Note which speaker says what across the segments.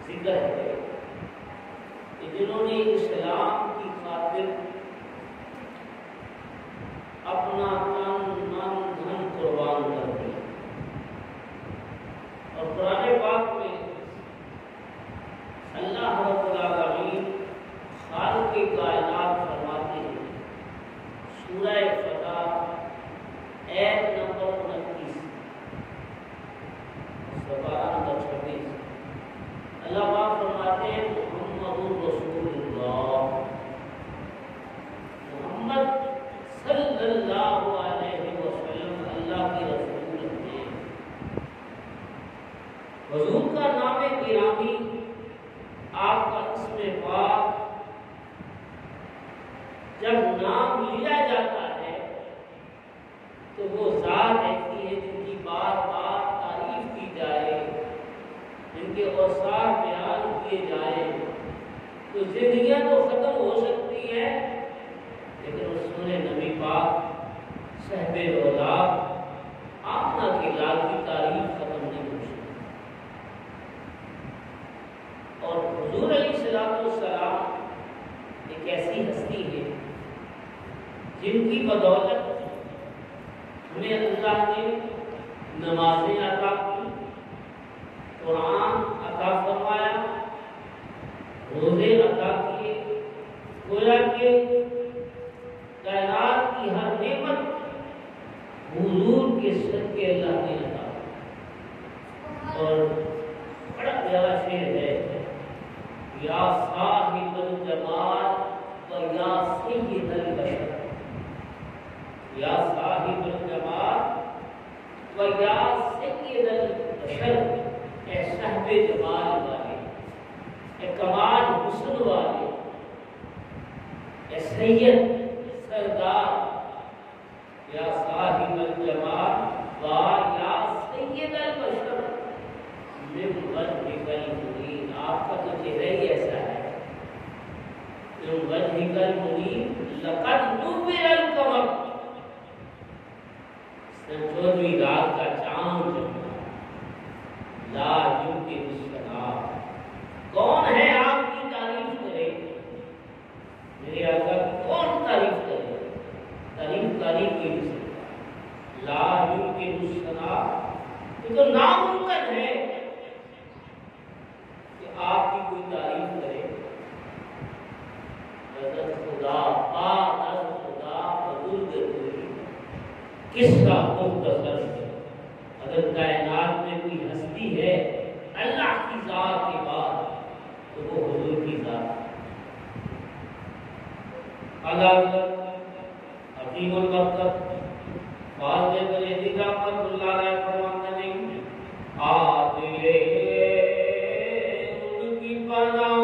Speaker 1: ذکر ہے جنہوں نے اسلام کی خاطر اپنا تن من دھن قربان کر دیا. اور قرآن پاک میں اللہ رب العالمین خالق کائنات فرماتے ہیں سورہ فتح ایت نمبر 29 سپارہ نمبر 26. اللہ پاک فرماتے ہیں محمد رسول اللہ، محمد صلی اللہ علیہ وسلم اللہ کے رسول ہیں. حضور کا نام گرامی، آپ کا اسم پاک جب نام لیا جاتا ہے تو وہ ذات ایسی ہے جن کی بار بار تعریف کی جائے، جن کے اوصاف بیان کیے جائیں تو زندگیاں تو ختم ہو سکتی ہیں، لیکن رسول نبی پاک صاحب اولاد آمنہ کی لال کی تعریف ختم نہیں ہو سکتی. اور حضور علیہ السلام ایک ایسی ہستی ہے جن کی بدولت ہمیں اللہ نے نمازیں عطا کی، قرآن عطا فرمایا، روزے عطا کیے. گویا کہ کائنات کی ہر نعمت حضور کے صدقے اللہ نے عطا کی. اور بڑا پیارا شعر ہے، یا صاحب الجمال و یا سید البشر، یا صاحب الجمال و یا سید البشر، اے صاحب جمال والے، اے کمال حسن والے، اے سید سردار، یا صاحب الجمال و یا سید البشر من وجهك المنیر. آپ کا تو چہرہ ہی ایسا ہے، من وجهك المنیر لقد نور القمر، چودھویں رات کا چاند چمکا، لا يمكن الشراب. کون ہے آپ کی تعریف کرے؟ میرے آقا کی کون تعریف کرے؟ تعریف کی نہیں سکتا. لا يمكن الشراب، یہ تو ناممکن ہے کہ آپ کی کوئی تعریف کرے. حضرت خدا پاک حضرت خدا بزرگ ہوئی کس کا مختصر ہے. اگر کائنات میں کوئی ہستی ہے اللہ کی ذات کے بعد تو وہ حضور کی ذات ہے. اللہ حکیم المقصد فاضل بریدی رحمۃ اللہ علیہ فرماتے ہیں عادل ان کی پناہ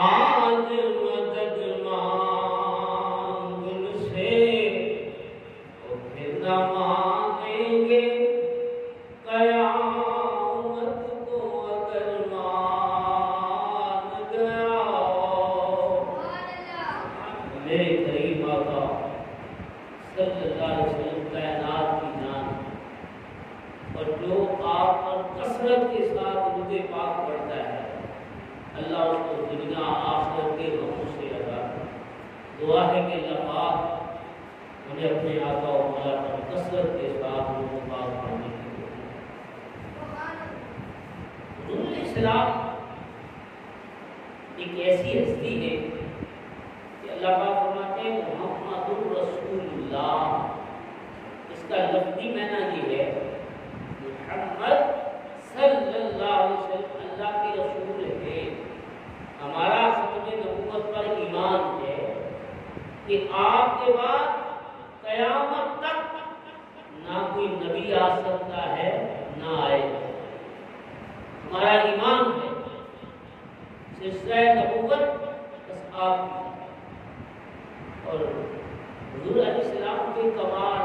Speaker 1: آج مدد مانگ ان سے وہ پھر نہ مانگیں گے قیامت کو اگر مان گیا. میرے قریب آقا صلی اللہ علیہ وسلم کائنات کی جان، اور جو آپ پر کثرت کے ساتھ درود پاک پڑھتا ہے اللہ اس کو دنیا آخرت کے غموں سے عطا کرے. دعا ہے کہ اللہ پاک ہمیں اپنے آقا و مولا پر کثرت کے ساتھ درود پاک پڑھنے کی حضور علیہ السلام ایک ایسی ہستی ہے کہ اللہ پاک فرماتے ہیں محمد رسول اللہ. اس کا لفظی معنی یہ ہے محمد صلی اللہ علیہ وسلم اللہ کے رسول ہے. ہمارا ختم نبوت پر ایمان ہے کہ آپ کے بعد قیامت تک نہ کوئی نبی آ سکتا ہے نہ آئے گا. ہمارا ایمان ہے سلسلہ نبوت بس آپ کی. اور حضور علیہ السلام کے کمال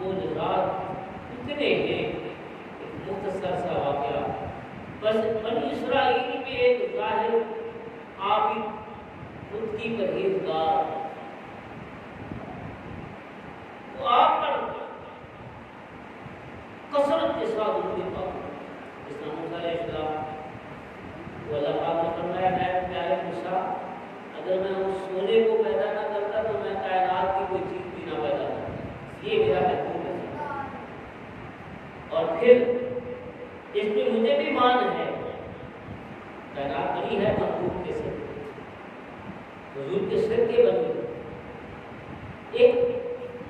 Speaker 1: معجزات اتنے ہیں. ایک مختصر سا واقعہ، بس بنی اسرائیل میں ایک ظاہر عابد خود کی پرہیزگار، تو آپ پر کثرت کے ساتھ ان کے پاس اسلام علیہ السلام اس پہ مجھے بھی مان ہے، کائنات بنی ہے محبوب کے سر، حضور کے سر کے بنی۔ ایک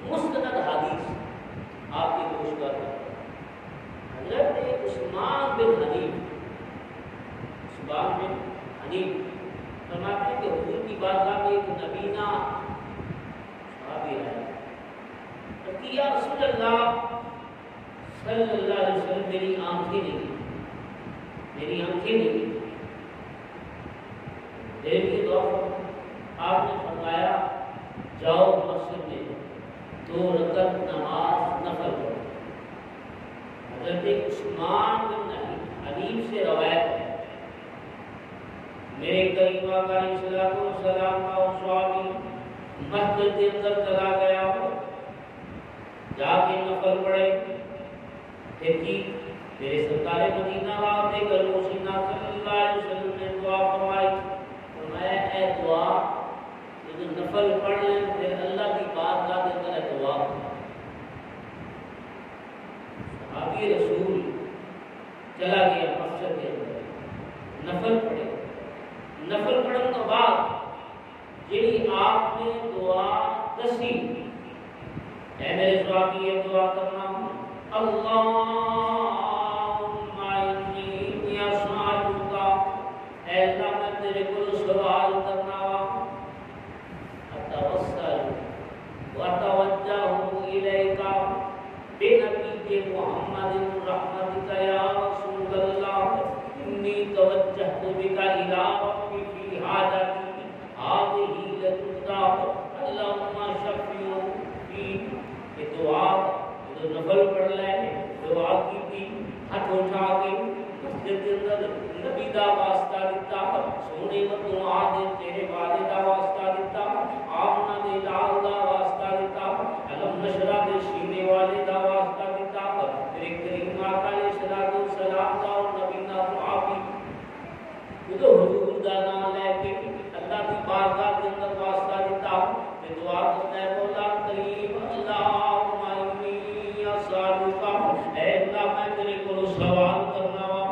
Speaker 1: مستند حدیث آپ کی گوش پر، حضرت عثمان بن حنیف فرماتے ہیں کہ حضور کی بارگاہ میں ایک نبینا صحابی آیا کہ یا رسول اللہ صلی اللہ علیہ وسلم میری آنکھیں نہیں، میرے لیے دعا کرو۔ آپ نے فرمایا جاؤ مسجد میں 2 رکعت نماز نفل پڑھو۔ حضرت عثمان بن حنیف سے روایت ہے، میرے کریم آقا علیہ السلام کا صحابی مسجد کے اندر چلا گیا ہو، جا کے نفل پڑھے، دیکھی میرے سرکار مدینہ واقع کرو سینہ صلی اللہ علیہ وسلم نے دعا فرمائی، فرمایا اے دعا جو نفل پڑھ لیں پھر اللہ کی بات کا دے کر دعا صحابی رسول چلا گیا مسجد کے اندر، نفل پڑھے، نفل پڑھنے کے بعد جی آپ نے دعا دسی، اے میرے صحابی یہ دعا کرنا اللہم انی اسألک، اے اللہ میں تیرے کو سوال کرنا اتوسل واتوجہ الیک بنبیک محمد رحمتک یا رسول اللہ انی توجہت بک الی ربی فی حاجتی هذه لتقضى اللهم شفیع فی۔ یہ دعا جو نفل پڑھ لے دعا کی تھی، ہاتھ اٹھا کے مسجد کے اندر نبی دا واسطہ دیتا، سونے و دعا دے تیرے والد دا واسطہ دیتا، آمنہ دے لال دا واسطہ دیتا، علم نشرہ دے شینے والے دا واسطہ دیتا، میرے کریم آقا علیہ السلام دا اور نبی نا صحابی تو حضور دا نام لے کے اللہ کی بارگاہ کے اندر واسطہ دیتا، میں دعا کرتا ہے مولا کریم اللہم انی اسألک، اے اللہ میں تیرے کو سوال کرنا وا،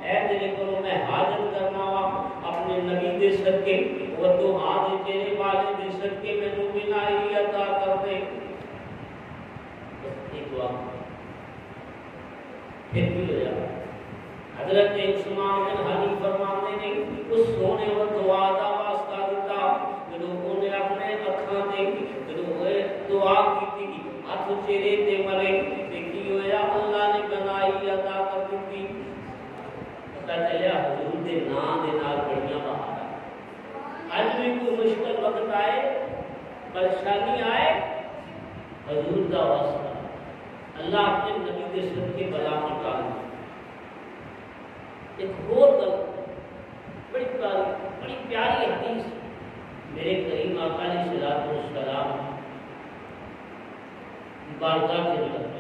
Speaker 1: اے تیرے کو میں حاجت کرنا وا، اپنے نبی دے صدقے وہ دعا دے تیرے والے دے صدقے میں تو بینائی عطا کر دے۔ بس ایک دعا پھر بھی ہو جائے۔ حضرت عثمان بن حنیف فرماتے ہیں اس سونے و دعا دا واسطہ دیتا، لوگوں نے اپنے اکھاں دیکھی، دعا کی تھی، ہاتھ چہرے تے مرے، دیکھی ہویا اللہ نے بنائی عطا کر دی۔ پتہ چلیا حضور دے نام دے نال بڑیاں بہار اج بھی کوئی مشکل وقت آئے، پریشانی آئے، حضور دا واسطہ اللہ اپنے نبی دے صدقے بلا نکال۔ ایک اور گل بڑی پیاری حدیث میرے کریم آقا علیہ السلام بارگاہ کے اندر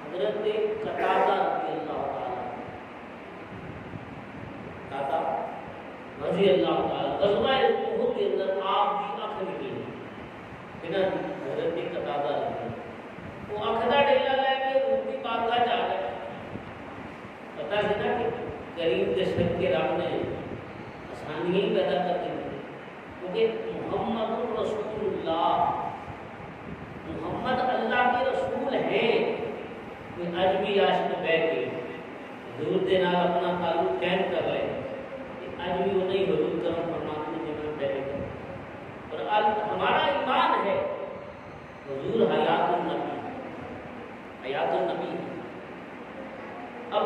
Speaker 1: حضرت قتادہ رضی اللہ تعالی غزوہ احد کے اندر آپ کی آنکھ نکلی بنا حضرت قتادہ وہ آنکھ دا ڈیلا لے کے ان کی بارگاہ جا گئے۔ پتہ ہے نا کہ کریم کے سر کے رب نے آسانیاں پیدا کر دی، کیونکہ محمد رسول اللہ، محمد اللہ کے رسول ہیں، کوئی اج بھی آج میں بیٹھ کے حضور دے نال اپنا تعلق قائم کر لے، اج بھی وہ نہیں حضور کرم فرماتے ہیں جنہوں بیٹھے کر، اور ہمارا ایمان ہے حضور حیات النبی، حیات النبی۔ اب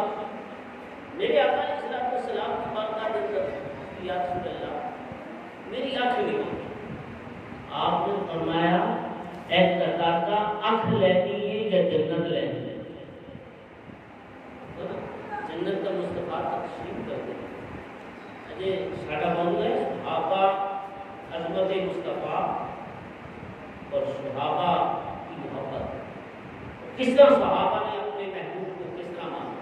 Speaker 1: میرے آقا علیہ السلام کی بارگاہ دے کر یا رسول اللہ میری آنکھ نکلی، آپ نے فرمایا اے قتادہ آنکھ لینی ہے یا جنت لینی ہے؟ جنت کا مصطفیٰ تقسیم کر دے اجے ساڑھا بول گئے صحابہ عظمت مصطفیٰ اور صحابہ کی محبت، کس طرح صحابہ نے اپنے محبوب کو کس طرح مانا،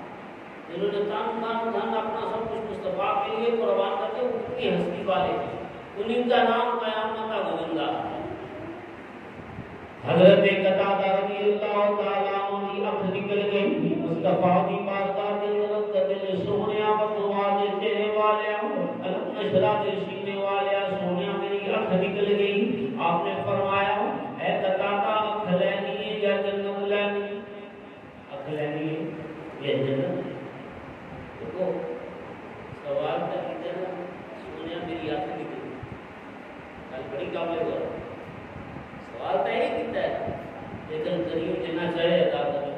Speaker 1: جنہوں نے تن دھن اپنا سب کچھ مصطفیٰ کے لیے قربان کر کے ان کی ہستی والے تھے، انہیں کا نام قیامت کا گزندہ ہے۔ حضرت قتادہ رضی اللہ تعالیٰ عنہ کی آنکھ نکل گئی، مصطفیٰ دی بارگاہ دے اندر کدے سونیا بدوا دے تیرے والے علم نشرا دے سینے والے سونیا میری اکھ نکل گئی. آپ نے فرمایا اے داتا اکھ لینی ہے یا جنت لینی؟ اکھ لینی ہے یا جنت؟ دیکھو سوال کا ادھر سونیا میری اکھ نکل گئی کل بڑی کامل ہوا سوال تو یہی کیتا ہے لیکن کریم جنہ چاہے عطا کرے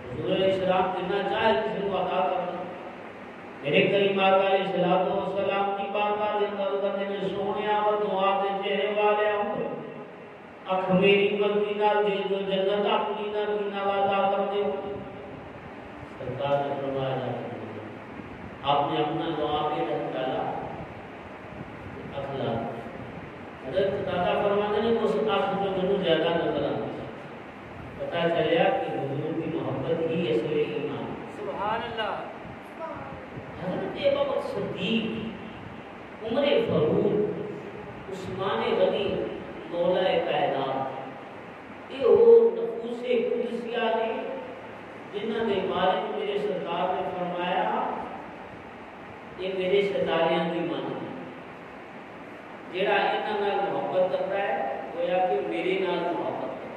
Speaker 1: حضور علیہ السلام جنہ چاہے کسی کو عطا کرے. میرے کریم آقا علیہ الصلوۃ والسلام کی بارگاہ دے اندر کہتے ہیں سونیا و دعا دے چہرے والے اکھ میری مرضی نال دے دو جنت اپنی مرضی نال عطا کر دے. سرکار نے فرمایا آپ نے اپنا دعا کے رکھ ڈالا اخلاق حضرت دادا فرماتے ہیں اس آنکھ میں مجھے زیادہ نظر آتی پتہ چلیا کہ حضور کی محبت ہی اصل ایمان.
Speaker 2: سبحان اللہ.
Speaker 1: حضرت ابوبکر صدیق عمر فاروق عثمان غنی مولا کائنات یہ وہ نفوس قدسیہ نے جنہاں دے بارے میں میرے سرکار نے فرمایا یہ میرے ستاریاں دی مان جیڑا انہاں نال محبت کرتا ہے گویا کہ میرے نال محبت کرتا ہے.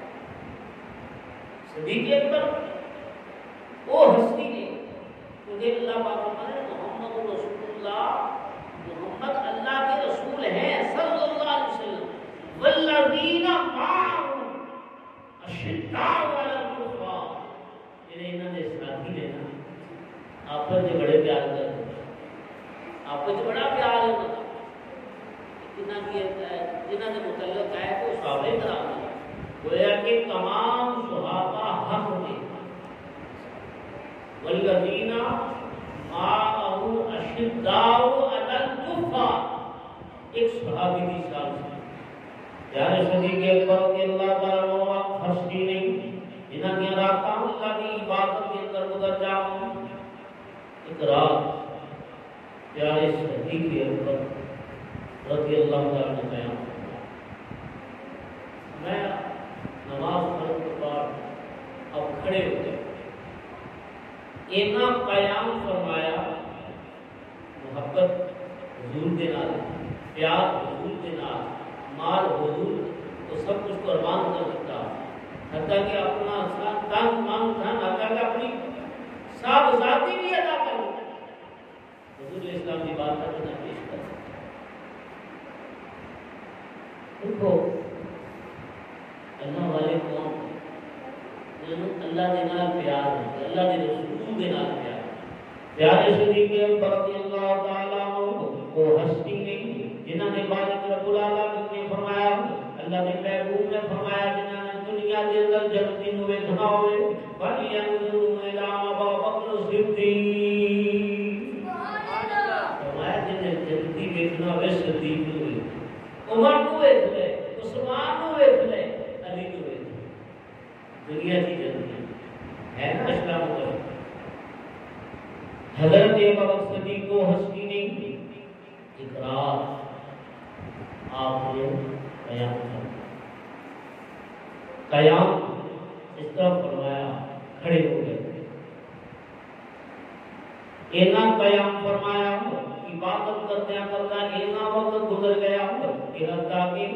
Speaker 1: صدیق اکبر وہ ہستی نے کیونکہ اللہ پاک فرماتا ہے محمد رسول اللہ محمد اللہ کے رسول ہیں صلی اللہ علیہ وسلم والذین معه اشداء علی الکفار یہ انہاں دے ساتھی نے نا آپس میں بڑے پیار کرتے آپس میں بڑا پیار ہے جنہاں نے متعلق ہے تو صحابہ کرام گویا کہ تمام صحابہ حق نے والذین معه اشداء علی الکفار ایک صحابی کی شان سے پیارے صدیق اکبر رضی اللہ تعالیٰ عنہ ہستی نہیں جنہاں کی راتاں اللہ کی عبادت کے اندر گزر جاؤں. ایک رات پیارے صدیق اکبر رضی اللہ تعالیٰ عنہ بیان میں نماز پڑھنے کے بعد اب کھڑے ہو گئے اینا قیام فرمایا محبت حضور کے نال پیار حضور کے نال مال حضور تو سب کچھ قربان کر دیتا حتیٰ کہ اپنا تن من دھن حتیٰ کہ اپنی سب ذاتی بھی ادا کر دیتا حضور علیہ السلام کی بات کرنا پیش کر دیکھو اللہ والے کون اللہ کے نال پیار ہے اللہ کے رسول کے نال پیار پیارے صدیق اکبر رضی اللہ تعالیٰ عنہ وہ ہستی نہیں جنہاں نے بارک رب العالمین نے فرمایا اللہ کے محبوب نے فرمایا جنہاں نے دنیا کے اندر جنتی نو ویکھنا ہوئے ولی انظروا الی ابو بکر صدیق سبحان اللہ فرمایا جنہیں جنتی ویکھنا ہوئے صدیق نو عمر نو ویکھ لے عثمان نو ویکھ لے علی نو ویکھ لے دنیا کی جنتی ہے نا اسلام کا حضرت ابوبکر صدیق کو ہستی نہیں اقرار آپ نے قیام کیا قیام اس طرح فرمایا کھڑے ہو گئے اینا قیام فرمایا عبادت کرتے کرتا اینا وقت گزر گیا کہ حتیٰ کہ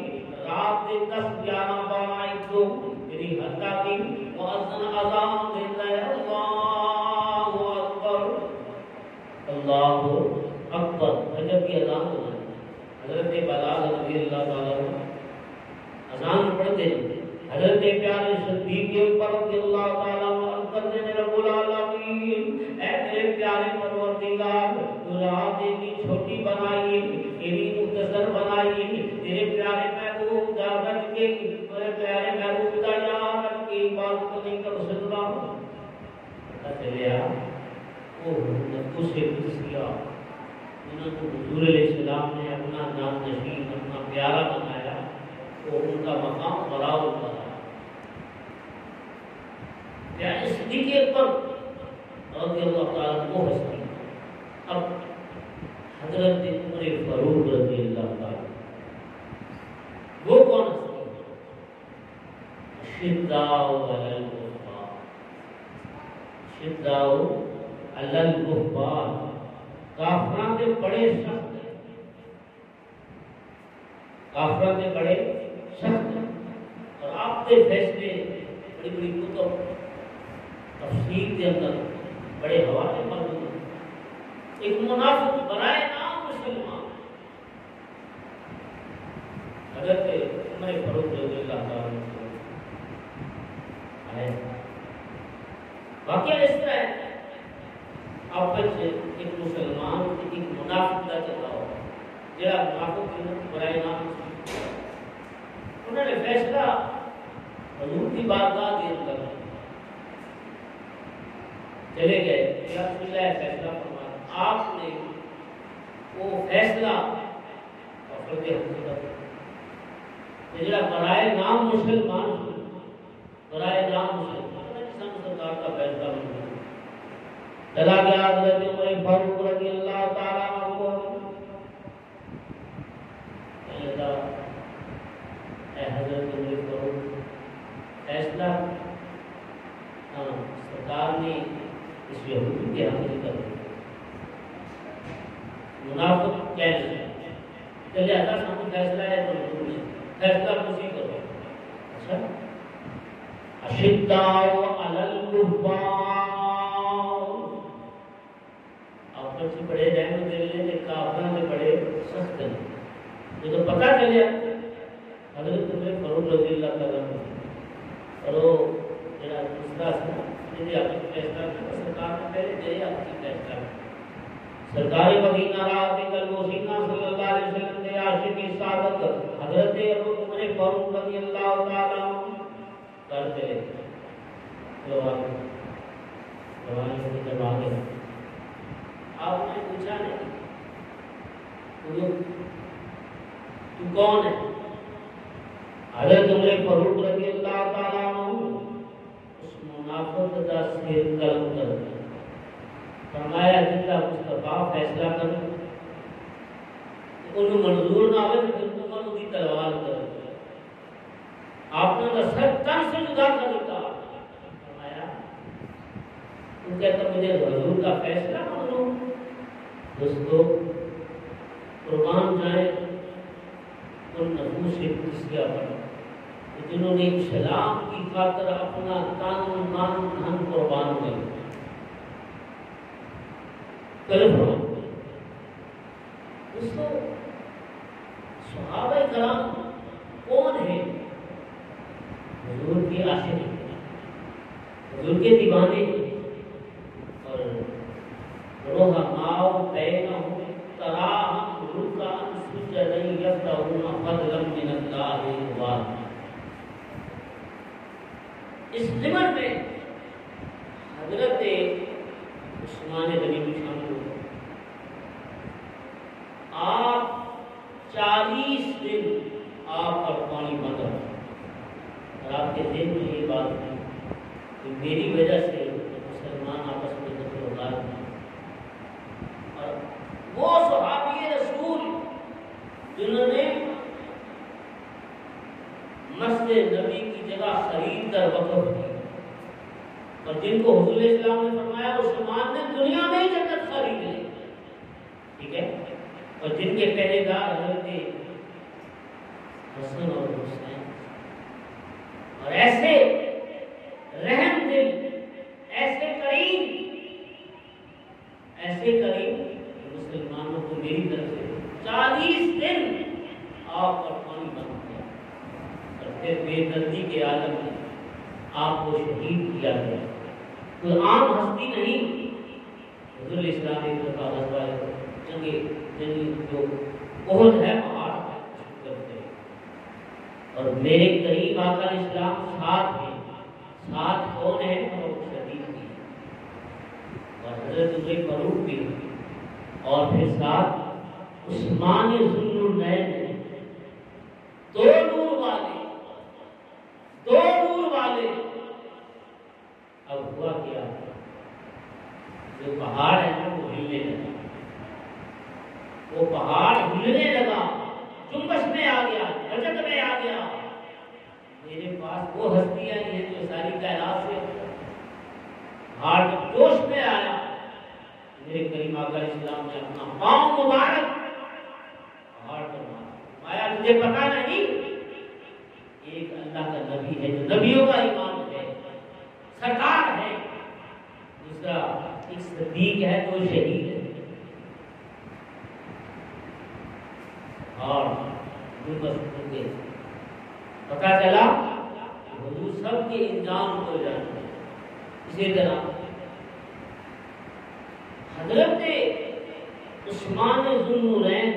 Speaker 1: رات کے 10 11 12 1 2 یعنی حتیٰ کہ مؤذن اذان دیتا ہے اللہ اکبر اللہ اکبر فجر کی اذان ہونا ہے حضرت بلال رضی اللہ تعالیٰ عنہ اذان پڑھتے ہیں حضرت پیارے صدیق اکبر رضی اللہ تعالیٰ عنہ کرتے ہیں رب العالمین اے میرے پیارے پروردگار رات اتنی چھوٹی بنائی اتنی مختصر بنائی تیرے پیارے محبوب دا رج کے تیرے پیارے محبوب دا یاد رج کے عبادت نہیں کر سکتا پتہ چلیا وہ نفس قدسیہ جنہوں کو حضور علیہ السلام نے اپنا جان نشین اپنا پیارا بنایا وہ ان کا مقام بڑا ہوتا ہے یعنی صدیق اکبر رضی اللہ تعالیٰ عنہ ہستی اب حضرت عمر فاروق رضی اللہ تعالیٰ وہ کون ہستی شداء علی الکفار شداؤ علی الکفار، کافراں دے بڑے سخت ہیں، کافراں دے بڑے سخت ہیں، اور آپ کے فیصلے بڑی بڑی کتب تفسیر کے اندر بڑے حوالے موجود ہیں۔ ایک منافق برائے نام مسلمان حضرت عمر فاروق رضی اللہ تعالیٰ عنہ آئے، واقعہ اس طرح ہے، آپس ایک مسلمان ایک منافق کا چلا ہو، جڑا منافق برائے نام انہوں نے فیصلہ حضور کی بارگاہ کے اندر چلے گئے، یا رسول اللہ فیصلہ فرمایا، آپ نے وہ فیصلہ فرد حقیقت جڑا برائے نام مسلمان، برائے نام مسلمان اسلام سرکار کا فیصلہ نہیں چلا گیا۔ حضرت عمر فاروق رضی اللہ تعالیٰ عنہ اے حضرت عمر فاروق، فیصلہ سرکار نے اس یہودی کے حق میں کر دیا، منافق کہنے چلے اللہ سامنے فیصلہ ہے منظور ہے، فیصلہ کسی کرو۔ اچھا، اشداء علی الکفار، آپ سے بڑے رحم دل نے کافروں سے بڑے سخت ہیں۔ یہ تو پتہ چلیا حضرت عمر فاروق رضی اللہ تعالیٰ عنہ اور وہ جڑا دوسرا سی جی آپ کی فیصلہ سرکار نے پہلے دے آپ کی فیصلہ سرکار مدینہ رات کل موسیقہ صلی اللہ علیہ وسلم نے عاشق سعادت حضرت عمر فاروق رضی اللہ تعالیٰ عنہ کرتے روانی کی جب آگے آپ نے پوچھا نہیں تو کون ہے؟ حضرت عمر فاروق رضی اللہ تعالیٰ عنہ اس منافق کا سر قلم کر دیا، فرمایا جنہ مصطفیٰ فیصلہ کرو انہوں منظور نہ ہوئے تو تم انہوں کی تلوار کر دیا، آپ نے سر تن سے جدا کر دیتا۔ فرمایا تو کہتا مجھے حضور کا فیصلہ منظور۔ دوستو قربان جائیں ان نفوس کسیا پر جنہوں نے اسلام کی خاطر اپنا تن من دھن قربان کر دوستو صحابہ کرام کون ہیں؟ حضور کے عاشق، حضور کے دیوانے، اور رحماء بینہم تراہم رکعا سجدا یبتغون فضلا من اللہ ورضوانہ۔ اس ضمن میں حضرت عثمان غنی بھی شامل ہوئے، آپ 40 دن آپ پر پانی بند رہا، اور آپ کے ذہن میں یہ بات تھی کہ میری وجہ سے مسلمان آپس میں نفرت و غار ہیں، اور وہ صحابی رسول جنہوں نے مسجد نبی کی جگہ خرید کر وقف کی، اور جن کو حضور اسلام نے فرمایا عثمان نے دنیا میں ہی جنت خرید لی، ٹھیک ہے، اور جن کے پہلے دار حضرت حسن اور حسین، اور ایسے رحم دل، ایسے کریم مسلمانوں کو میری طرف سے 40 دن آپ پر پانی بند کیا، اور پھر بے دردی کے عالم میں آپ کو شہید کیا گیا۔ کوئی عام ہستی نہیں، حضور اسلامی جنگی جو احد ہے پہاڑ کرتے، اور میرے قریب آقا اسلام ساتھ ہیں، ساتھ کون ہے؟ اور شدید بھی، اور حضرت عمر فاروق بھی، اور پھر ساتھ عثمان ذوالنورین ہیں، دو نور والے۔ اب ہوا کیا، جو پہاڑ ہے نا وہ ہلنے لگا، وہ پہاڑ ہلنے لگا، جنبش میں آ گیا، حرکت میں آ گیا۔ میرے پاس وہ ہستیاں ہیں جو ساری کائنات سے پہاڑ جب جوش میں آیا، میرے کریم آقا علیہ السلام نے اپنا پاؤں مبارک پہاڑ پر مارا، آیا تجھے پتا نہیں ایک اللہ کا نبی ہے جو نبیوں کا امام ہے، سرکار ہے، دوسرا ایک صدیق ہے تو شہید ہے، اور کے پتا چلا حضور سب کے انجام کو جانتے ہیں۔ اسی طرح حضرت عثمان ذو النورین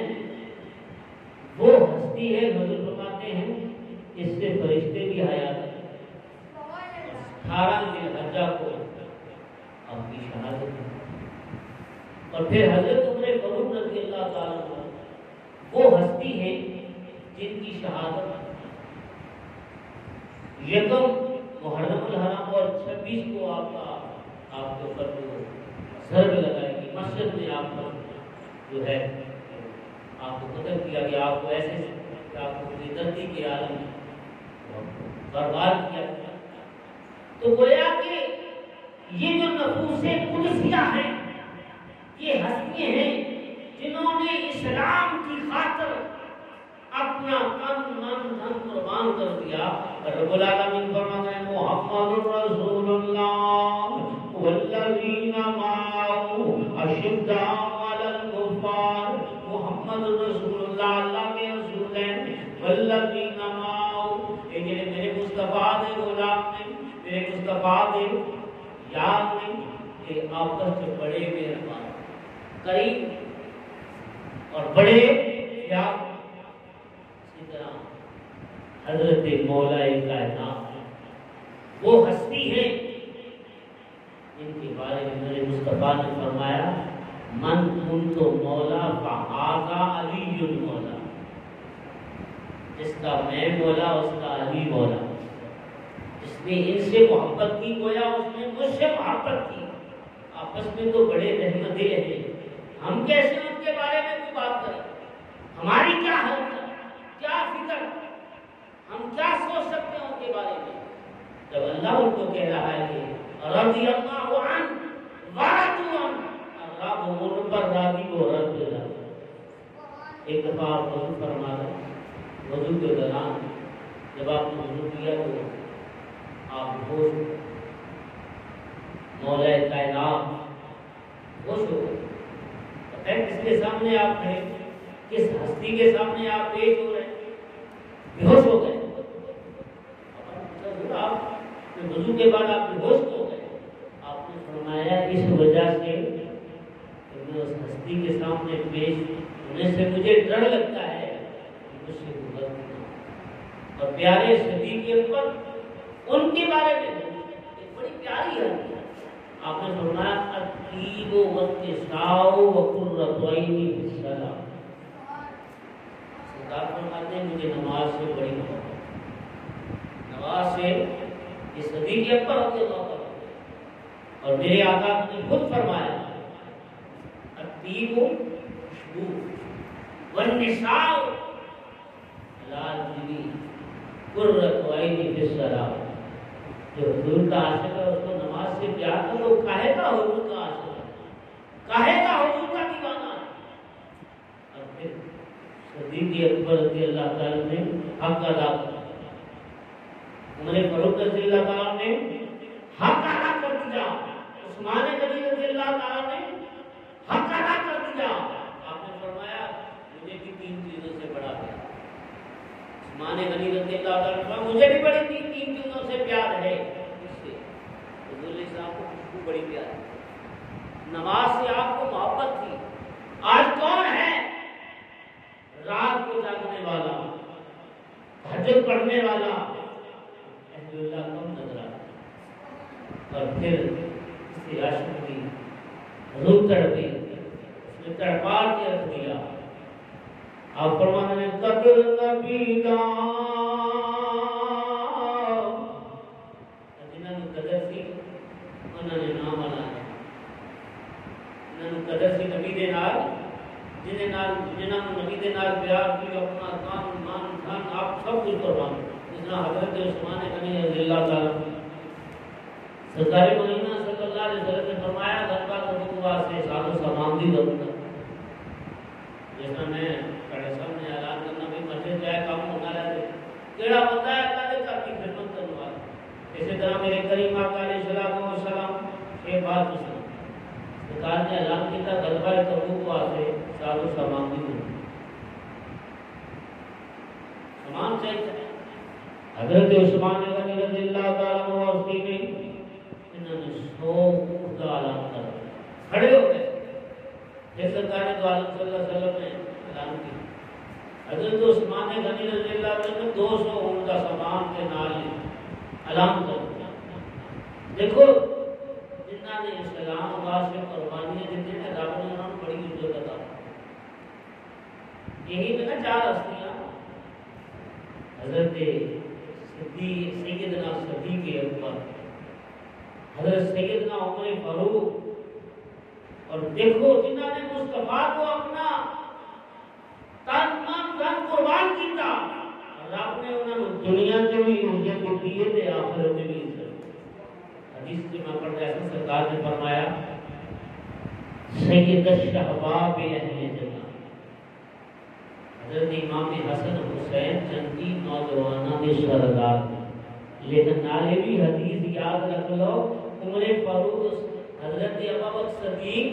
Speaker 1: وہ ہستی ہے، حضور فرماتے ہیں اس سے فرشتے بھی حیات ہیں۔ 18 ذوالحجہ کو آپ کی شہادت ہے، اور پھر حضرت عمر فاروق رضی اللہ تعالیٰ عنہ وہ ہستی ہے جن کی شہادت یکم محرم الحرام اور 26 کو آپ کے اوپر ضرب لگائے گی، مسجد میں آپ پر جو ہے آپ کو قتل کیا گیا، آپ کو ایسے کہ آپ کو بے دردی کے عالم میں برباد کیا گیا۔ تو گویا کہ یہ جو نفوس قدسیہ ہیں یہ ہستیاں ہیں جنہوں نے اسلام کی خاطر اپنا تن من دھن قربان کر دیا۔ رب العالمین فرماتے ہیں محمد رسول اللہ والذین معه اشداء علی الکفار، محمد رسول اللہ اللہ کے رسول ہیں، والذین معه یہ میرے مصطفیٰ دے غلام نے، میرے مصطفیٰ دے یار نے، کہ آپس میں بڑے مہربان قریب اور بڑے پیار۔ اسی طرح حضرت مولا کائنات وہ ہستی ہے جن کے بارے میں میرے مصطفیٰ نے فرمایا من کنت مولا فہذا علی المولا، جس کا میں مولا اس کا علی مولا، جس نے ان سے محبت کی گویا اس نے مجھ سے محبت کی۔ آپس میں تو بڑے رحمدل ہیں، ہم کیسے ان کے بارے میں کوئی بات کریں؟ ہماری کیا حرکت، کیا فکر، ہم کیا سوچ سکتے ہیں ان کے بارے میں؟ جب اللہ ان کو کہہ رہا ہے کہ رضی اللہ عنہ ورضوا عنہ، اللہ وہ ان پر راضی و رضی اللہ۔ ایک دفعہ آپ وضو فرما رہے، وضو کے دوران جب آپ نے وضو کیا تو آپ ہوش مولا کائنات ہوش ہو گئے۔ پتہ ہے کس کے سامنے آپ کھڑے، کس ہستی کے سامنے آپ پیش ہو رہے ہیں، بے ہوش ہو گئے۔ آپ وضو کے بعد آپ بے ہوش ہو گئے، آپ نے فرمایا اس وجہ سے کہ میں اس ہستی کے سامنے پیش ہونے سے مجھے ڈر لگتا ہے کہ مجھ سے کوئی غلطی نہ ہو۔ اور پیارے صدیق کے اوپر ان کے بارے میں ایک بڑی پیاری ہے، آپ نے فرمایا الطیب والنساء وقرۃ عینی فی الصلاۃ۔ سرکار فرماتے ہیں مجھے نماز سے بڑی محبت، نماز سے یہ صدیق اکبر رضی اللہ عنہ، اور میرے آقا نے خود فرمایا الطیب خوشبو والنساء حلال بیوی قرۃ عینی فی الصلاۃ۔ جو حضور کا عاشق ہے اس کو نماز سے پیار کرو، کاہے کا حضور کا عاشق ہے، کاہے کا حضور کا دیوانہ ہے۔ اور پھر صدیق اکبر رضی اللہ تعالیٰ نے حق ادا کیا، عمر فاروق رضی اللہ تعالیٰ نے حق ادا کر دیا، عثمان غنی رضی اللہ تعالیٰ نے حق ادا کر دیا۔ آپ نے فرمایا مجھے بھی 3 چیزوں سے بڑا پیار، عثمان غنی رضی اللہ تعالیٰ نے مجھے بھی بڑی 3 چیزوں سے پیار ہے، اس سے حضور علیہ السلام کو خوشبو بڑی پیار ہے، نماز سے آپ کو محبت تھی۔ آج کون ہے رات کو جاگنے والا، تہجد پڑھنے والا، اہل اللہ کم نظر آتا، اور پھر اس کی عاشق کی حضور تڑپی، اس نے تڑپا کے رکھ دیا۔ آپ فرماتے ہیں قدر نبی دا جنہوں نے قدر سی انہوں نے نام لایا، انہوں نے قدر سی نبی دے نال، جنہوں نے نبی دے نال پیار کی، اپنا کام مان دھن آپ سب کچھ قربان، جس طرح حضرت عثمان غنی رضی اللہ تعالیٰ سرکار مدینہ صلی اللہ اللہ علیہ وسلم نے فرمایا غزوہ تبوک واسطے سازو سامان دی ضرورت جس میں کڑے سامنے اعلان کرنا بھی مسجد جائے کام ہونا رہے کیڑا بندہ ہے اللہ نے گھر کی خدمت کرنے والا اسی طرح میرے کریم آقا علیہ السلام یہ بات مسلم سرکار نے اعلان کیا غزوہ تبوک واسطے سازو سامان دی ضرورت سامان چاہیے حضرت عثمان غنی رضی اللہ تعالیٰ عنہ اس کی گئی انہوں نے 100 اونٹ کا اعلان کر کھڑے ہو گئے جس سرکار نے تو عالم صلی اللہ علیہ وسلم نے اعلان کیا حضرت عثمان غنی رضی اللہ تعالیٰ نے 200 اونٹ کا سامان کے نال اعلان کر دیا دیکھو جنہوں نے اسلام واسطے قربانیاں دیتی ہیں رب نے انہوں نے بڑی عزت عطا یہی میں نا 4 ہستیاں حضرت سیدنا صدیق اکبر حضرت سیدنا عمر فاروق اور دیکھو جنہوں نے مصطفیٰ کو اپنا تن من دھن قربان کیتا رب نے انہوں نے دنیا سے بھی عزت دی ہے آخرت میں بھی عزت حدیث سے میں پڑھ رہا تھا سرکار نے فرمایا سید الشہباب اہل جنت حضرت امام حسن حسین چندی نوجوانہ دے سردار لیکن نالے بھی حدیث یاد رکھ لو عمر فاروق حضرت ابوبکر صدیق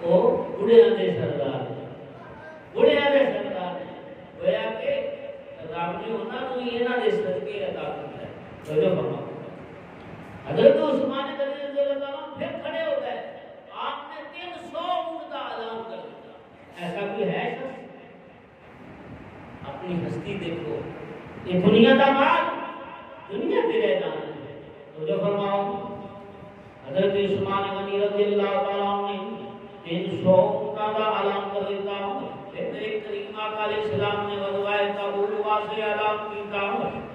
Speaker 1: کو بڑھیاں دے سردار گویا کہ رب نے انہاں نوں انہاں دے صدقے عطا کیتا ہے توجہ فرماؤ حضرت عثمان غنی رضی اللہ عنہ پھر کھڑے ہو گئے آپ نے 300 اونٹ کا اعلان کر دیا ایسا کوئی ہے شخص اپنی ہستی دیکھو یہ دنیا کا مال دنیا دے رہ جانا ہے تو جو فرماؤ حضرت عثمان غنی رضی اللہ تعالیٰ عنہ نے 300 اونٹاں کا اعلان کر دیتا پھر میرے کریم آقا علیہ السلام نے غزوہ تبوک واسطے اعلان کیتا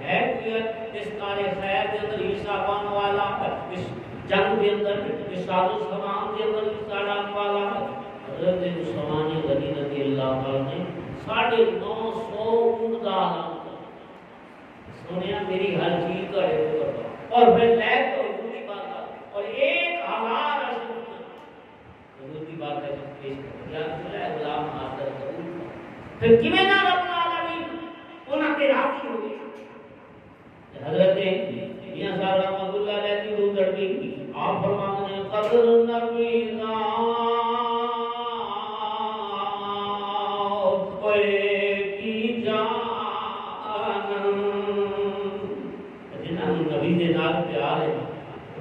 Speaker 1: ہے کہ اس کار خیر کے اندر حصہ پانے والا اس جنگ کے اندر اس سازو سامان کے اندر حصہ ڈالنے والا حضرت عثمان غنی رضی اللہ تعالیٰ نے 950 اونٹ کا اعلان سنیا میری ہر چیز کا ریکو کرتا اور پھر لے تو حضور بات اور 1000 اشرف حضور کی بات ہے پیش کر یا رسول اللہ غلام حاضر قبول پھر کیویں نہ رب العالمین انہاں تے راضی ہو گئے حضرت میاں صاحب رحمۃ اللہ علیہ کی روح چڑھ گئی آپ فرماتے ہیں قدر نبینا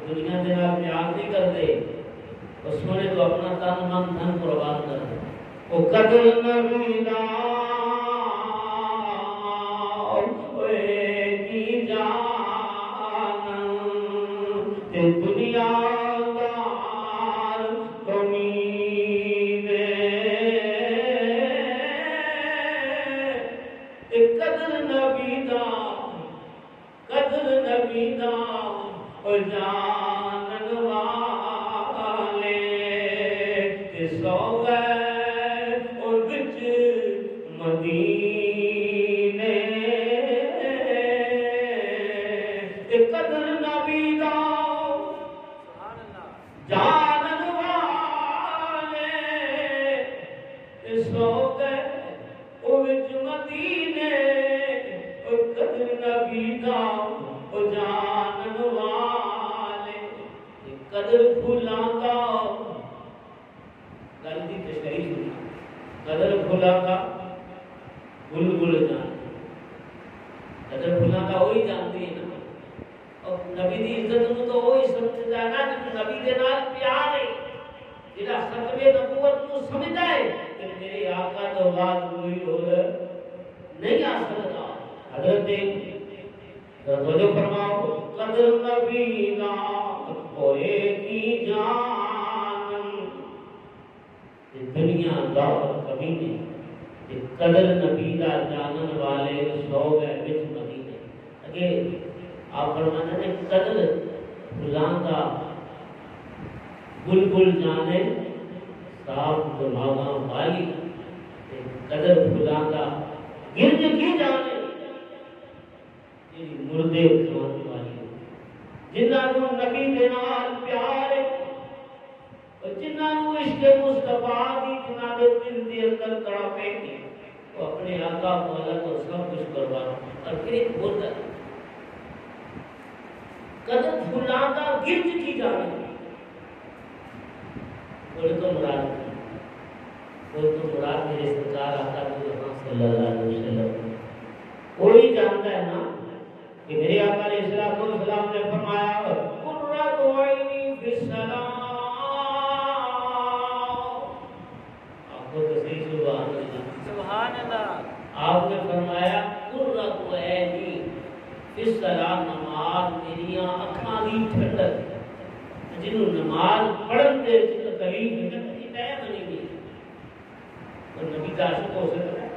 Speaker 1: دنیا دے نال پیار نہیں کرتے اس نے تو اپنا تن من دھن قربان کر دے او قدر نبی دا اوے کی جان تے دنیا دار کمین تے قدر نبی دا او جانن والے تے سو گئے او وچ مدینے تے قدر نبی دا جانن والے تے سو گئے او وچ مدینے او قدر نبی دا او جانن والے قدر پھولاں دا گل دی تشریح ہوئی قدر پھولاں دا بلبل جان قدر پھولاں دا وہی جانتی ہے نا اور نبی دی عزت نو تو وہی سمجھدا ہے نا کہ نبی دے نال پیار ہے جڑا ختم نبوت نو سمجھدا ہے کہ میرے آقا تو بعد کوئی اور نہیں آ سکتا حضرت توجہ فرماؤ قدر نبی نا ہوئے کی جان دنیا دولت کبھی نہیں قدر نبی دا جانن والے سو گئے وچ مدینے اگے آپ فرماتے ہیں قدر فلاں دا بلبل جانے صاف دماغاں والی قدر فلاں دا گرج کی جانے مردے اٹھانے والی جنہاں کو نبی دے نال پیار جنہوں عشق مصطفیٰ دی جناب دل دے اندر کڑا پہنی وہ اپنے آقا مولا کو سب کچھ کروانا اور پھر ایک بولتا قدر بھلاتا گرد کی جانے بولے تو مراد میرے سرکار آقا صلی اللہ علیہ وسلم کوئی جانتا ہے نا کہ میرے آقا علیہ السلام نے فرمایا قرۃ عینی فی الصلاۃ سبحان اللہ آپ نے فرمایا قرۃ عینی فی الصلاۃ نماز میری آنکھاں دی ٹھنڈک جنوں نماز پڑھن دے تکلیف نہیں تے بنی گئی اور نبی دا عاشق ہو سکتا ہے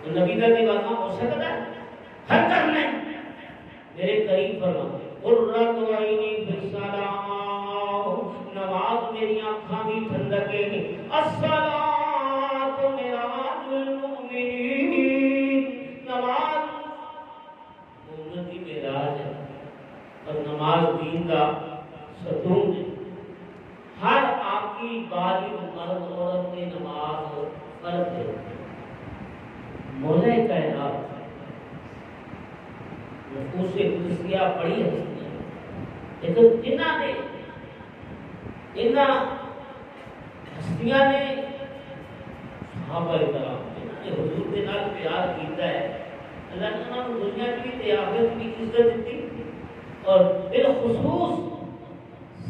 Speaker 1: اور نبی دا دیوانہ ہو سکتا ہے ہر کرنے میرے قریب فرما قرۃ عینی فی الصلاۃ نماز میری آنکھاں دی ٹھنڈک ہے الصلاۃ معراج المؤمنین نماز مومن کی معراج ہے اور نماز دین کا ستون ہے ہر آقی بالغ مرد عورت کی نماز فرض ہے مولا کائنات نفوس قدسیہ بڑی ہستی ہے لیکن انہاں ہستیاں نے صحابہ کرام جنہاں نے حضور کے نال پیار کیتا ہے اللہ نے انہوں نے دنیا کی تے آخرت کی عزت دیتی اور بالخصوص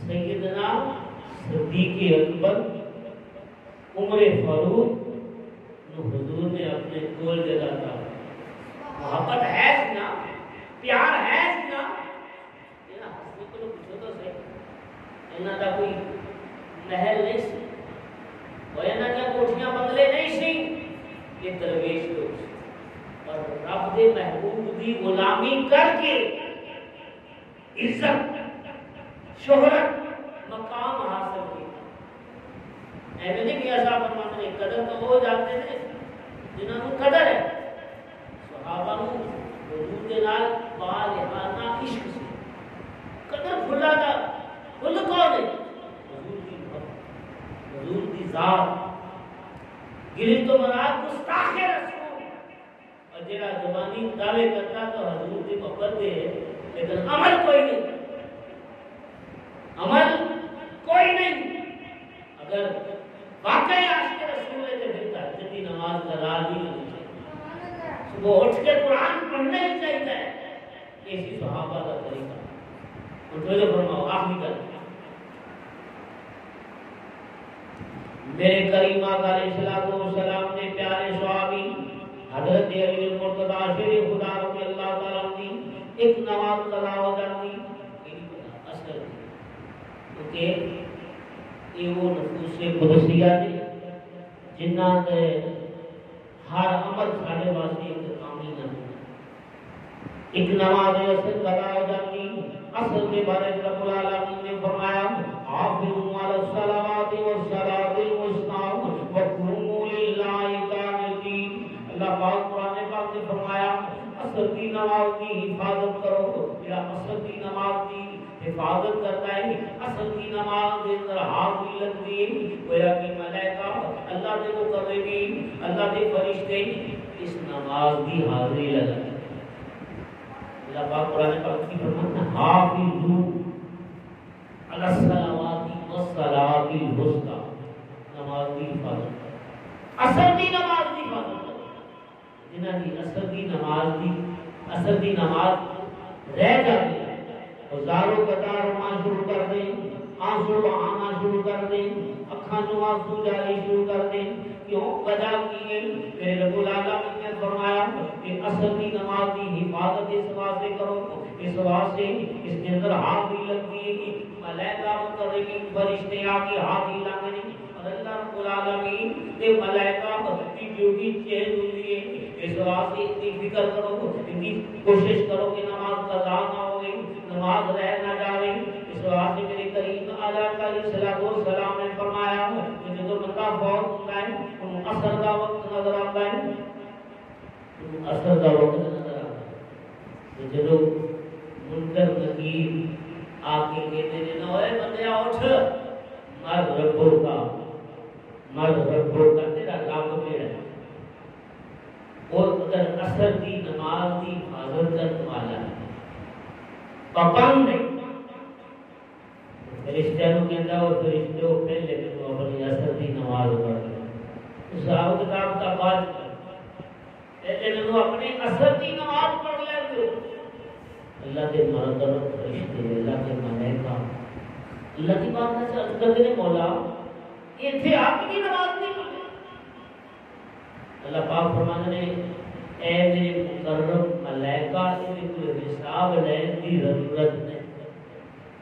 Speaker 1: سیدنا صدیق اکبر عمر فاروق نو حضور نے اپنے کول جگہ تھا محبت ہے نا پیار ہے نا یہ ہستی کو پوچھو تو صحیح انہاں دا کوئی محل نہیں سی وہ انہاں دی کوٹھیاں بنگلے نہیں سی یہ درویش لوگ اور رب دے محبوب دی غلامی کر کے عزت شہرت مقام حاصل کیا ایسے نہیں کیا صاحب فرماتے ہیں قدر تو وہ جانتے تھے جنہوں کو قدر ہے صحابہ کو حضور کے نال بالغانہ عشق سے قدر بھلا تھا بھل کون ہے حضور کی محبت حضور کی ذات گرفت و مراد گستاخ رسول اور جڑا زبانی دعوے کرتا تو حضور کی محبت ہے لیکن عمل کوئی نہیں عمل کوئی نہیں اگر واقعی عاشق رسول ہے تو پھر تہجد کی نماز کا راز ہی نہیں چاہیے صبح اٹھ کے قرآن پڑھنا ہی چاہیے ایسی صحابہ کا طریقہ ان کو جو فرماؤ آخری کر میرے کریم آقا علیہ السلام نے پیارے صحابی حضرت علی المرتضی شیر خدا رضی اللہ تعالیٰ عنہ ایک نماز قضا ہو جاتی اصل کیونکہ یہ وہ نفوس قدسیہ نے جنہاں نے ہر عمل ساڑھے واسطے انتقامی نہ ایک نماز اصل قضا ہو جاتی اصل کے بارے میں رب العالمین نے فرمایا حافظوا علی الصلوات والصلاۃ الوسطی وقوموا للہ قانتین اللہ پاک قرآن پاک نے فرمایا اصل کی نماز کی حفاظت کرو یا اصل کی نماز کی حفاظت کرتا ہے اصل کی نماز کے اندر حاضری لگتی ہے گویا کہ ملائکہ اللہ کے مقربین اللہ کے فرشتے اس نماز کی حاضری لگاتے ہیں اللہ پاک قرآن پاک کی فرماتا ہے حافظوا علی الصلوات والصلاۃ الوسطی نماز کی حفاظت اصل کی نماز کی حفاظت جنہاں دی اصل کی نماز رہ جاتی ہے ہزاروں قطار رونا شروع کر دیں آنسو بہانا شروع کر دیں اکھاں جو آنسو جاری شروع کر دیں کیوں وجہ کی ہے میرے رب العالمین نے فرمایا کہ اصل کی نماز کی حفاظت اس واسطے کرو اس واسطے اس کے اندر حاضری لگتی ہے کہ ملائکہ مقربین فرشتے آ کے حاضری لگنے اور اللہ رب العالمین کے ملائکہ کی ڈیوٹی چینج ہوئی ہے اس واسطے اتنی فکر کرو اتنی کوشش کرو کہ نماز قضا نہ ہو گئی نماز رہ نہ جائے اس واسطے میرے کریم علیہ السلام نے فرمایا کہ جو بندہ فوت ہوتا ہے ان اثر کا وقت نظر آتا ہے اثر کا وقت نظر آتا ہے جو منکر نکیر آ کے کہتے ہیں نہ ہوئے بندے اٹھ مر ربو کا تیرا رب کیڑا ہے؟ اور اگر اثر دی نماز دی حفاظت کرنے والا ہے پابند نہیں، فرشتہ نو کہندا اور فرشتے وہ پہلے میں اپنی اثر دی نماز پڑھ لے، حساب کتاب کا بعد پہلے میں اپنی اثر دی نماز پڑھ لے دو۔ اللہ کے مرتبہ فرشتے، اللہ کے ملائکہ اللہ کی بات سے عرض کرتے ہیں مولا یہ تھے آپ کی نماز نہیں پڑھتے؟ اللہ پاک فرماتے ہیں اے میرے مقرب ملائکہ انہیں کوئی حساب لینے کی ضرورت نہیں۔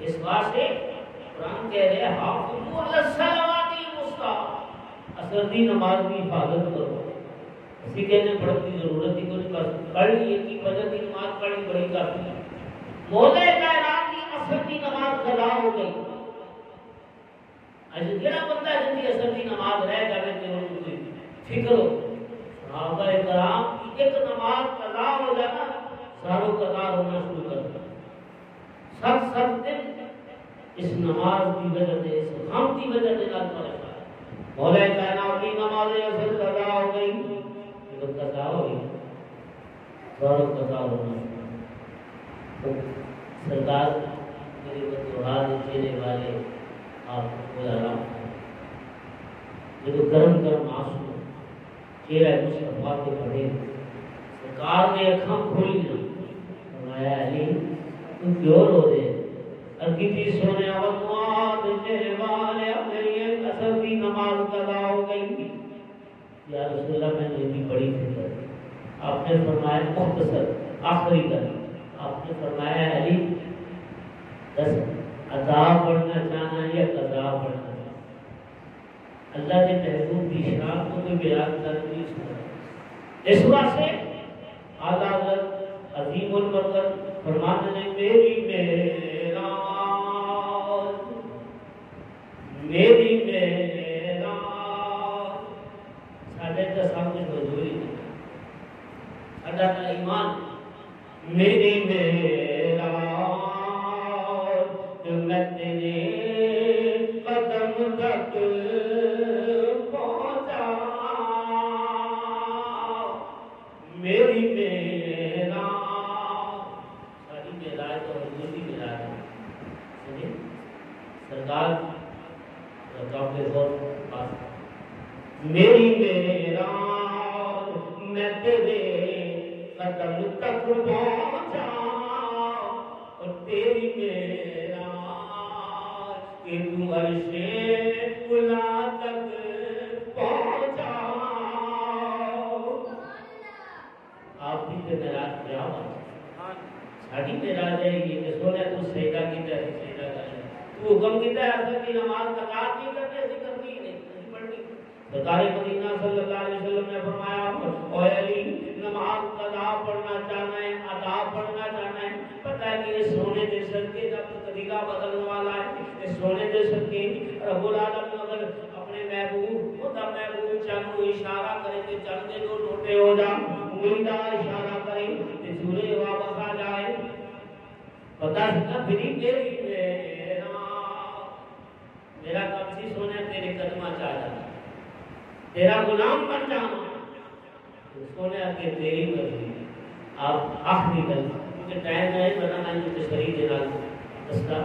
Speaker 1: اس واسطے قرآن کہہ رہے حافظوا علی الصلوات الوسطی، اثر دی نماز کی حفاظت کرو۔ اسی کہنے پڑھنے کی ضرورت ہی کوئی، بس پڑھ لی ایک ہی فجر کی نماز پڑھی بڑی کافی ہے۔ مولا کائنات کی اثر دی نماز قضا ہو گئی، اج جڑا بندہ جن کی اثر دی نماز رہ جائے تے فکر ہو صحابہ کرام کی ایک نماز قضا ہو جانا ساروں قضا ہونا شروع کر دیا۔ سب دن اس نماز کی وجہ سے، اس غم کی وجہ سے نہ پریشان، مولا کائنات کی نماز اثر قضا ہو گئی، جب قضا ہو گئی ساروں قضا ہونا شروع۔ سرکار میرے بطورات چہرے والے آپ کو بلا رہا ہوں، یہ تو گرم آنسو چہرہ مصطفیٰ کے پڑے، سرکار نے اکھاں کھولی نہ فرمایا علی تم کیوں رو دے؟ ارکی تھی سونے آوات چہرے والے میری اثر کی نماز قضا ہو گئی۔ یا رسول اللہ میں نے بھی بڑی فکر، آپ نے فرمایا مختصر آخری کر، آپ نے فرمایا علی دس عطا پڑھنا چاہنا یا قضا پڑھنا چاہنا؟ اللہ کے محبوب کی شان کو کوئی بیان کر نہیں سکتا۔ اس واسطے اعلیٰ حضرت عظیم البرکت فرماتے ہیں میری معراج ساڈے تو سب کچھ حضور ہی ہے، ساڈا تو ایمان میری میں تیرے قدم تک پہنچا، میری معراج ساری معراج تو حضور کی معراج ہے۔ سرکار کے غور پاس میری معراج میں تیرے قدم تک پہنچا، اور تیری معراج کہ تو عرش اولی تک پہنچا۔ آپ بھی تو معراج کیا ہوا؟ ساڑی معراج ہے یہ کہ سونے تو سجدہ کیتا ہے، سجدہ کرے تو حکم کیتا ہے اثر کی نماز قضا نہیں کرتے، ایسی کرنی نہیں پڑھنی۔ سرکار مدینہ صلی اللہ علیہ وسلم نے فرمایا اے علی نماز قضا پڑھنا چاہنا ہے، ادا پڑھنا چاہنا ہے، پتہ ہے کہ یہ سونے دے صدقے جب طریقہ بدلنے والا ہے، یہ سونے دے صدقے رب العالمین اگر اپنے محبوب خدا محبوب چاند کو اشارہ کرے کہ چند کے دو ٹوٹے ہو جا، مریدہ اشارہ کرے کہ سورج واپس آ جائے، پتہ سکتا پھری میری میرا کب سی سونے تیرے قدمہ چاہ جانا، تیرا غلام بن جانا، سونے کے تیری مرضی۔ آپ آخری گل کیونکہ ٹائم نہیں بنانا ہے مجھے شریک دینا دستا۔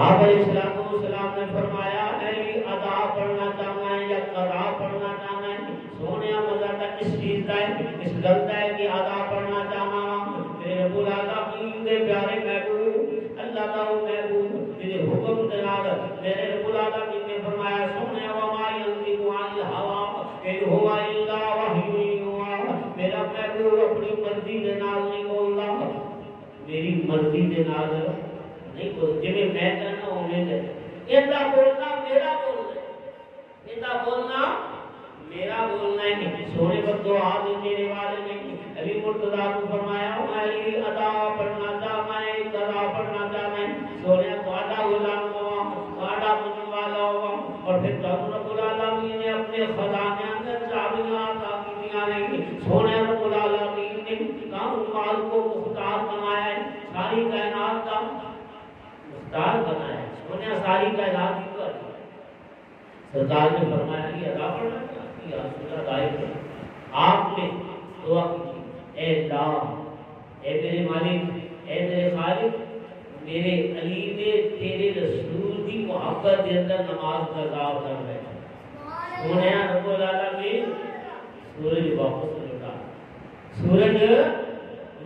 Speaker 1: آپ علیہ السلام نے فرمایا علی ادا پڑھنا چاہنا ہے یا قضا پڑھنا چاہنا ہے؟ سونے مزہ تک اس چیز کا ہے، اس گل کا ہے کہ ادا پڑھنا چاہنا میرے رب العالمین دے پیارے محبوب اللہ کا محبوب میرے حکم دے نال میرے رب العالمین نے فرمایا سونے وما ينطق عن الهوى ان هو الا وحی یوحی، میرا محبوب اپنی مرضی دے نال نہیں بولدا، میری مرضی دے نال نہیں بولدا، جویں میں کہنا اوویں دے ایدا بولنا میرا بولنا، ایدا بولنا میرا بولنا ہے۔ سونے پر دعا دینے والے نے علی مرتضی کو فرمایا علی ادا پڑھنا چاہنا ہے، قضا پڑھنا چاہنا ہے، سونے تہاڈا غلام ہوا، تہاڈا من والا ہوا، اور پھر رب العالمین نے اپنے خزانے اندر چابیاں عطا کیتیاں نے، سونے رب العالمین نے کام مال کو مختار بنایا ہے، ساری کائنات کا مختار بنایا ہے، سونے ساری کائنات اکبر سرکار نے فرمایا کہ ادا پڑھنا کہ رسول اللہ دائر آپ نے دعا کی اے اللہ اے میرے مالک اے میرے خالق میرے علی نے تیرے رسول کی محبت کے اندر نماز کا ادا کر رہے ہیں سونے رب العالمین سورج واپس لوٹا سورج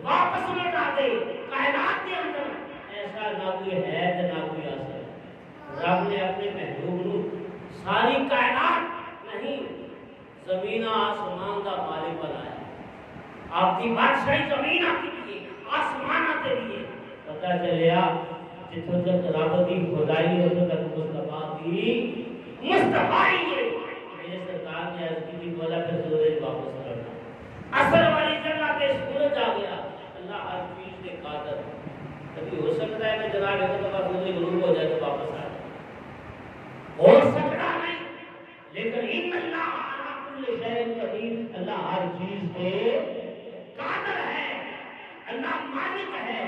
Speaker 1: واپس لوٹا دے کائنات کے اندر ایسا نہ کوئی ہے نہ کوئی اثر رب نے اپنے محبوب کو ساری کائنات نہیں زمین آسمان کا مالک بنایا آپ کی بادشاہی زمین آپ کے لیے آسمان آپ کے لیے پتہ چلیا جتوں تک رب کی خدائی اتوں تک مصطفیٰ کی مصطفیٰ ہے میرے سرکار نے عرض کی مولا پھر سورج واپس لوٹا اثر والی جگہ پہ سورج آ گیا اللہ ہر چیز کے قادر کبھی ہو سکتا ہے کہ جناب ایک دفعہ سورج غروب ہو جائے تو واپس آ جائے ہو سکتا نہیں لیکن ان اللہ علی کل شیء قدیر اللہ ہر چیز پہ قادر ہے اللہ مالک ہے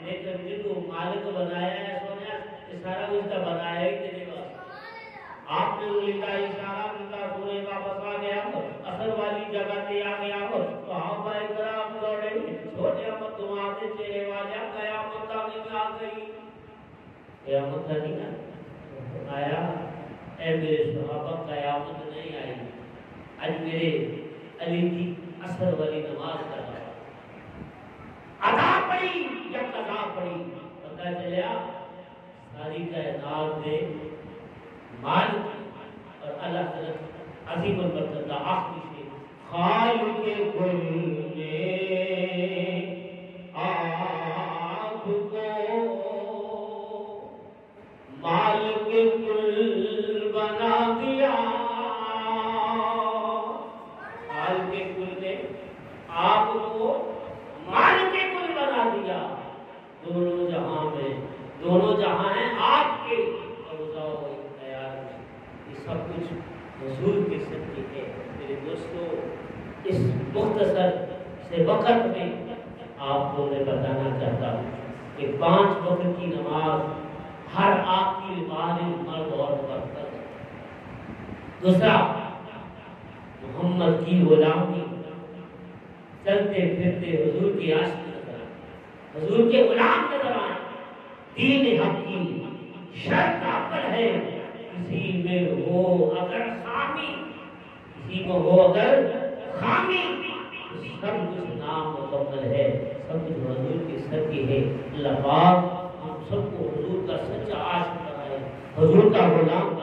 Speaker 1: لیکن جن کو مالک بنایا ہے سونے اشارہ اس کا بنایا ہی تیرے پاس آپ نے لکھا اشارہ لکھا سورج واپس آ گیا اثر والی جگہ پہ آ گیا تو آپ بھائی کرام دوڑے چھوٹے مت دعا سے چہرے والے قیامت نہیں آ گئی قیامت نہیں آیا اے میرے صحابہ قیامت نہیں آئی آج میرے علی کی اثر والی نماز کا ادا پڑی یا قضا پڑی پتہ چلیا ساری کائنات میں مالک اور اللہ تعالی عظیم البرکت آخری سے خالق کل نے آپ کو مالک کل بنا دیا مالک کل نے آپ کو مالک کل بنا دیا دونوں جہاں میں دونوں جہاں ہیں آپ کے اور تیار یہ سب کچھ حضور کے صدقے ہے میرے دوستو اس مختصر سے وقت میں آپ کو میں بتانا چاہتا ہوں کہ 5 وقت کی نماز ہر آپ کی بالغ مرد اور عورت ہے دوسرا محمد کی غلامی چلتے پھرتے حضور کی عاشق نظر آئے حضور کے غلام نظر آئے دین حق کی شرط عقل ہے کسی میں ہو اگر خامی کسی میں ہو اگر خامی سب کچھ نام مکمل ہے سب کچھ حضور کی صدقے ہے اللہ پاک ہم سب کو حضور کا سچا عاشق بنائے حضور کا غلام